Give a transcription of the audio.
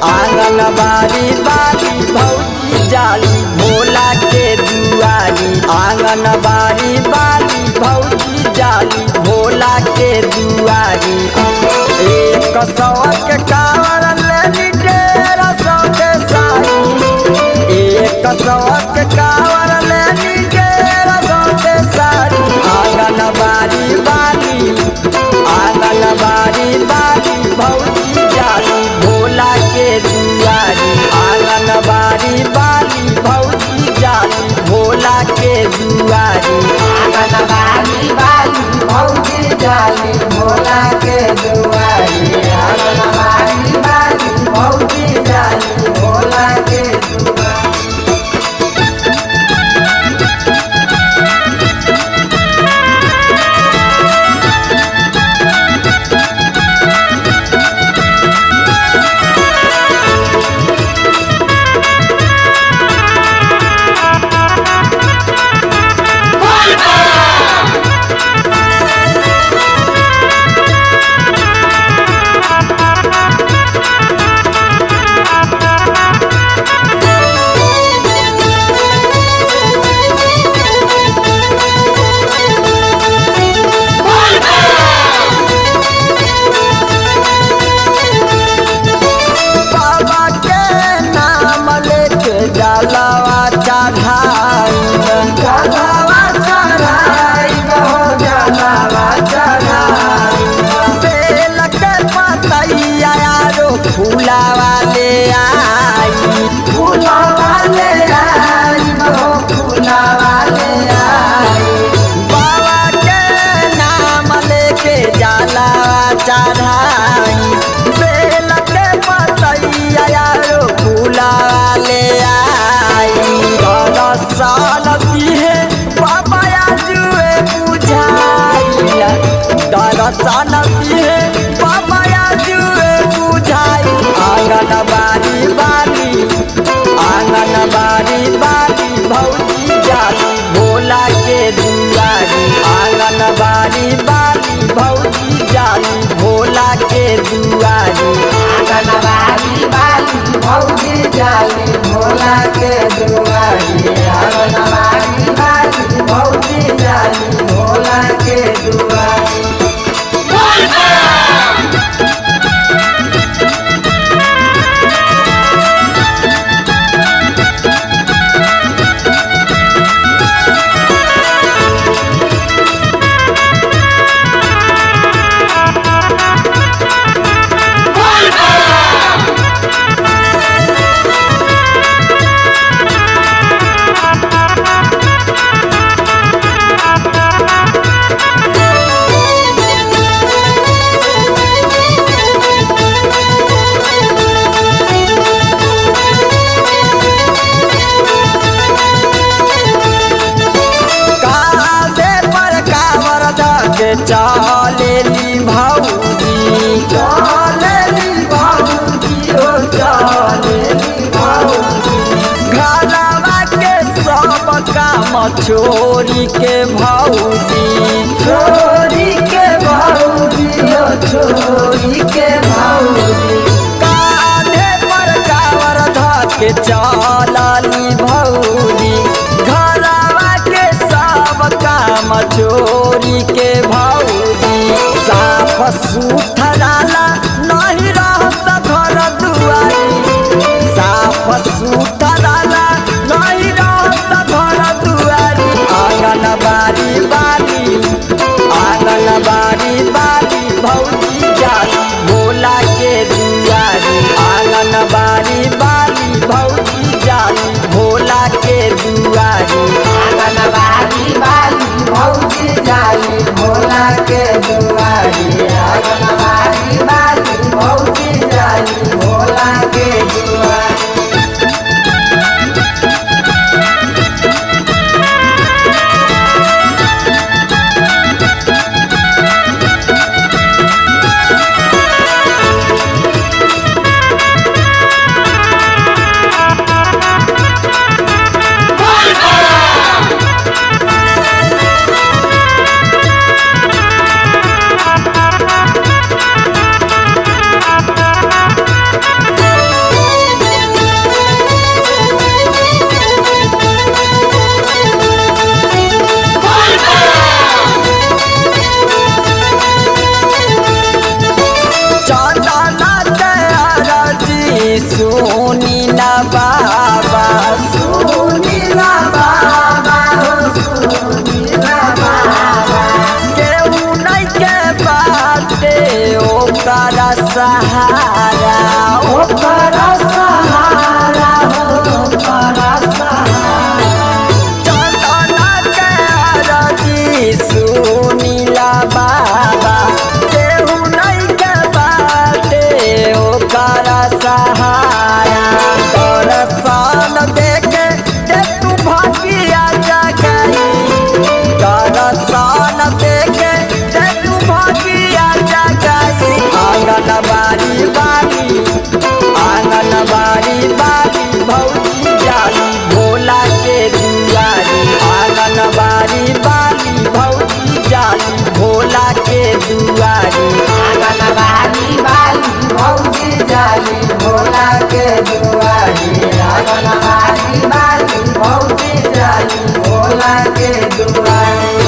आंगनबाड़ी वाली भौजी जाली भोला के दुआरी। आंगनबाड़ी वाली भौजी जाली भोला के दुआरी। एक सौ के कावर लेनी 150 के साड़ी। एक सौ के कावर लेनी 150 के साड़ी। आंगनबाड़ी वाली भौजी जाली भोला के दुआरी। आंगनबाड़ी वाली भौजी जाली भोला के दुआरी। आंगनबाड़ी वाली भौजी जाली भोला के दुआरी। आंगनबाड़ी वाली भौजी जाली भोला के दुआरी। सानती है बाबा जुए बुझाई। आंगनबाड़ी वाली भौजी जाली भोला के दुआरी। आंगनबाड़ी वाली भौजी जाली भोला के दुआरी। आंगनबाड़ी वाली भौजी जाली भोला के दुआरी। आंगनबाड़ी वाली भौजी जाली भोला के दुआरी। चलेली भौजी ओ चलेली भौजी। घरवा के सब काम छोरी के भौजी। छोरी के भौजी ओ छोरी के भौजी। कांधे पर कावर धके चलली भौजी। घरवा के सब काम छोरी के भौजी। साफ सुथरा नहीं रहत घर दुआरी। साफ सुथरा नहीं रहत घर दुआरी। आंगनबाड़ी वाली भौजी जाली भोला के दुआरी। आंगनबाड़ी वाली भौजी जाली भोला के दुआरी। आंगनबाड़ी वाली भौजी जाली भोला के दुआरी। आंगनबाड़ी सुनीला बाबा सुनीला बाबा हो सुनीला बाबा केहू नहीं के बाटे ओकरा सहारा ओकर सहारा हो ओकर सहारा चंदन के आरती सुनीला बाबा केहू नहीं के बाटे ओकरा सहारा दर्शन देखे जे तू भागिया जगाई दर्शन देखे जे तू भागिया जगाई आंगनबाड़ी बाड़ी भौजी जाली भोला के दुआरी आंगनबाड़ी भौजी जाली भोला के दुआरी आंगनबाड़ी वाली भौजी जाली भोला के दुआरी आंगनबाड़ी वाली भौजी जाली भोला के दुआरी